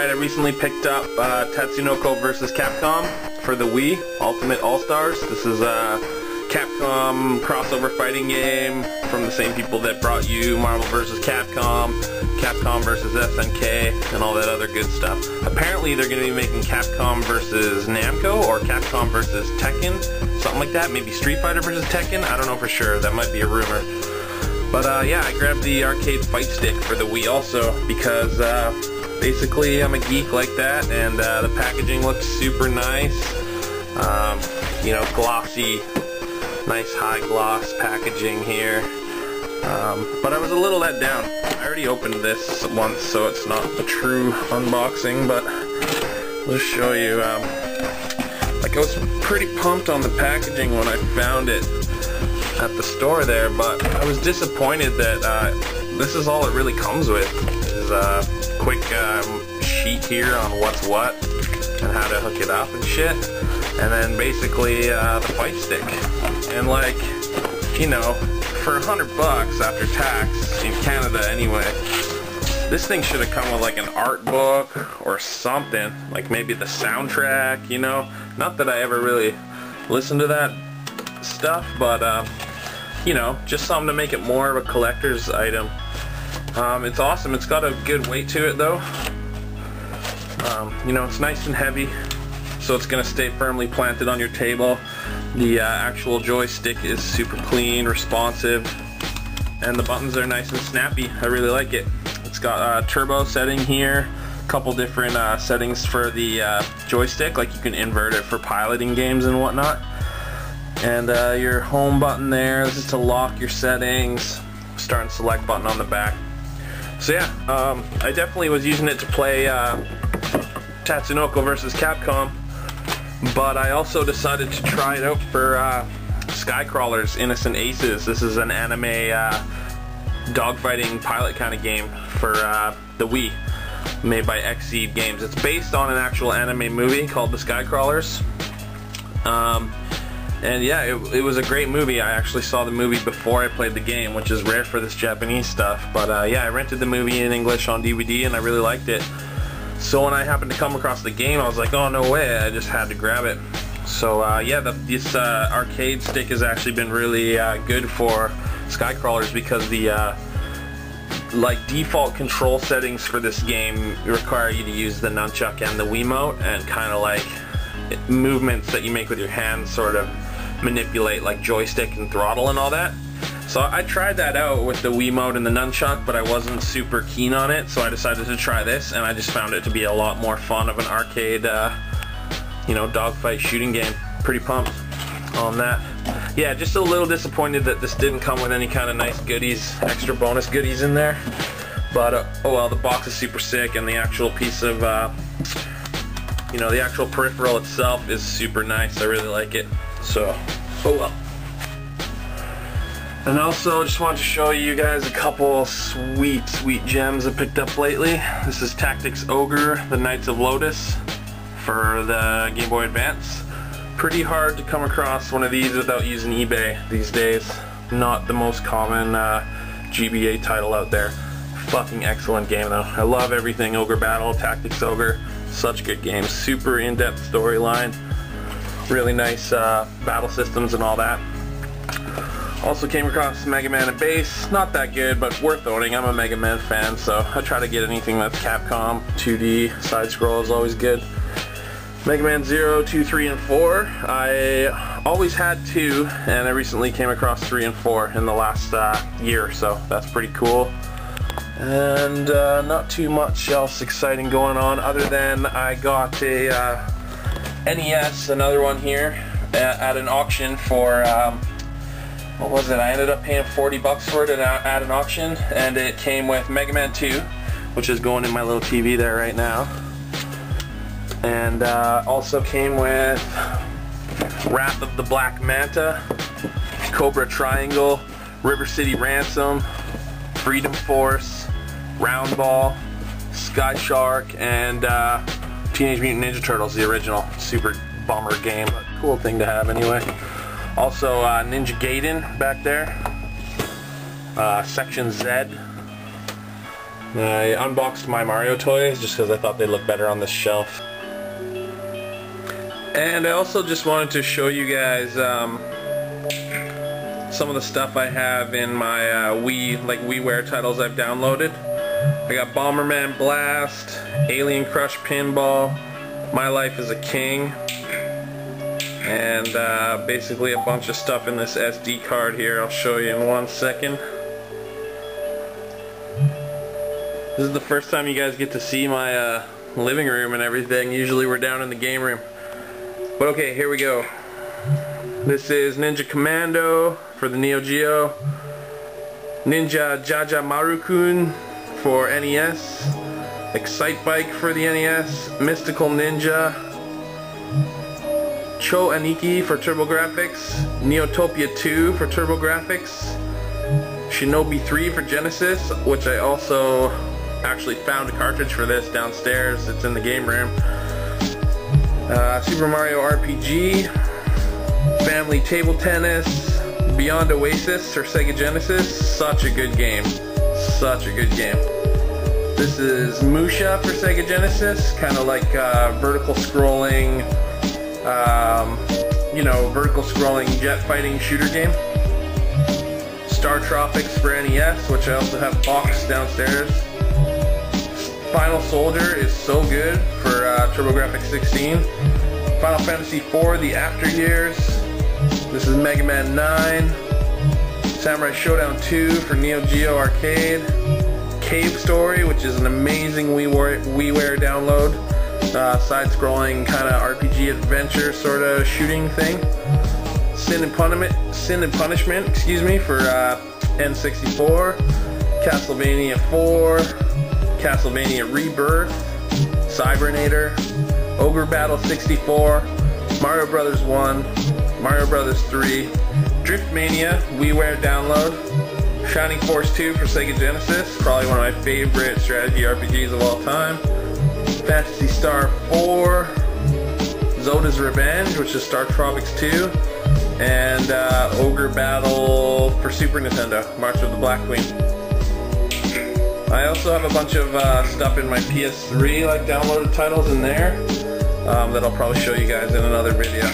Alright, I recently picked up Tatsunoko vs. Capcom for the Wii Ultimate All-Stars. This is a Capcom crossover fighting game from the same people that brought you Marvel vs. Capcom, Capcom vs. SNK, and all that other good stuff. Apparently they're going to be making Capcom vs. Namco or Capcom vs. Tekken, something like that. Maybe Street Fighter vs. Tekken, I don't know for sure, that might be a rumor. But yeah, I grabbed the arcade Fightstick for the Wii also because basically I'm a geek like that, and the packaging looks super nice. You know, glossy, nice high gloss packaging here. But I was a little let down. I already opened this once, so it's not a true unboxing, but let's show you. Like, I was pretty pumped on the packaging when I found it at the store there, but I was disappointed that this is all it really comes with, is a quick sheet here on what's what and how to hook it up and shit, and then basically the fight stick. And like, you know, for $100 after tax in Canada anyway, this thing should have come with like an art book or something, like maybe the soundtrack, you know. Not that I ever really listened to that stuff, but you know, just something to make it more of a collector's item. It's awesome. It's got a good weight to it though. You know, it's nice and heavy, so it's gonna stay firmly planted on your table. The actual joystick is super clean, responsive, and the buttons are nice and snappy. I really like it. It's got a turbo setting here, a couple different settings for the joystick, like you can invert it for piloting games and whatnot. And your home button there, this is to lock your settings. Start and select button on the back. So yeah, I definitely was using it to play Tatsunoko vs. Capcom, but I also decided to try it out for Skycrawler's Innocent Aces. This is an anime dogfighting pilot kind of game for the Wii, made by Gba Games. It's based on an actual anime movie called The Skycrawlers. And yeah, it was a great movie. I actually saw the movie before I played the game, which is rare for this Japanese stuff. But yeah, I rented the movie in English on DVD and I really liked it. So when I happened to come across the game, I was like, oh no way, I just had to grab it. So yeah, this arcade stick has actually been really good for Skycrawlers because the like default control settings for this game require you to use the nunchuck and the Wiimote, and kind of like movements that you make with your hands sort of manipulate like joystick and throttle and all that. So I tried that out with the Wiimote and the nunchuck, but I wasn't super keen on it, so I decided to try this, and I just found it to be a lot more fun of an arcade you know, dogfight shooting game. Pretty pumped on that. Yeah, just a little disappointed that this didn't come with any kind of nice goodies, extra bonus goodies in there, but oh well, the box is super sick, and the actual piece of you know, the actual peripheral itself is super nice. I really like it. So, oh well. And also, just wanted to show you guys a couple sweet gems I picked up lately. This is Tactics Ogre, the Knights of Lotus for the Game Boy Advance. Pretty hard to come across one of these without using eBay these days. Not the most common GBA title out there. Fucking excellent game though. I love everything Ogre Battle, Tactics Ogre. Such good games. Super in-depth storyline. Really nice battle systems and all that. Also came across Mega Man and Base. Not that good, but worth owning. I'm a Mega Man fan, so I try to get anything that's Capcom. 2D, side-scroll is always good. Mega Man 0, 2, 3, and 4. I always had 2, and I recently came across 3 and 4 in the last year or so. That's pretty cool. And not too much else exciting going on, other than I got a NES, another one here, at an auction for, what was it, I ended up paying $40 for it at an auction, and it came with Mega Man 2, which is going in my little TV there right now, and also came with Wrath of the Black Manta, Cobra Triangle, River City Ransom, Freedom Force, Round Ball, Sky Shark, and Teenage Mutant Ninja Turtles, the original. Super bummer game, but cool thing to have anyway. Also Ninja Gaiden back there. Section Z. I unboxed my Mario toys just because I thought they looked better on this shelf. And I also just wanted to show you guys some of the stuff I have in my WiiWare titles I've downloaded. I got Bomberman Blast, Alien Crush Pinball, My Life as a King, and basically a bunch of stuff in this SD card here. I'll show you in 1 second. This is the first time you guys get to see my living room and everything. Usually we're down in the game room. But okay, here we go. This is Ninja Commando for the Neo Geo, Ninja Jaja Maru-kun for NES, Excite Bike for the NES, Mystical Ninja, Cho Aniki for TurboGrafx, Neotopia 2 for TurboGrafx, Shinobi 3 for Genesis, which I also actually found a cartridge for this downstairs. It's in the game room. Super Mario RPG, Family Table Tennis, Beyond Oasis for Sega Genesis. Such a good game. Such a good game. This is Musha for Sega Genesis, kind of like vertical scrolling, vertical scrolling jet fighting shooter game. Star Tropics for NES, which I also have boxed downstairs. Final Soldier is so good for TurboGrafx 16. Final Fantasy IV, The After Years. This is Mega Man 9. Samurai Showdown 2 for Neo Geo Arcade. Cave Story, which is an amazing WiiWare download. Side-scrolling kind of RPG adventure sort of shooting thing. Sin and Punishment, excuse me, for N64. Castlevania 4. Castlevania Rebirth, Cybernator, Ogre Battle 64, Mario Brothers 1, Mario Brothers 3, Driftmania, WiiWare download, Shining Force 2 for Sega Genesis, probably one of my favorite strategy RPGs of all time, Phantasy Star 4, Zoda's Revenge, which is Star Tropics 2, and Ogre Battle for Super Nintendo, March of the Black Queen. I also have a bunch of stuff in my PS3, like downloaded titles in there, that I'll probably show you guys in another video.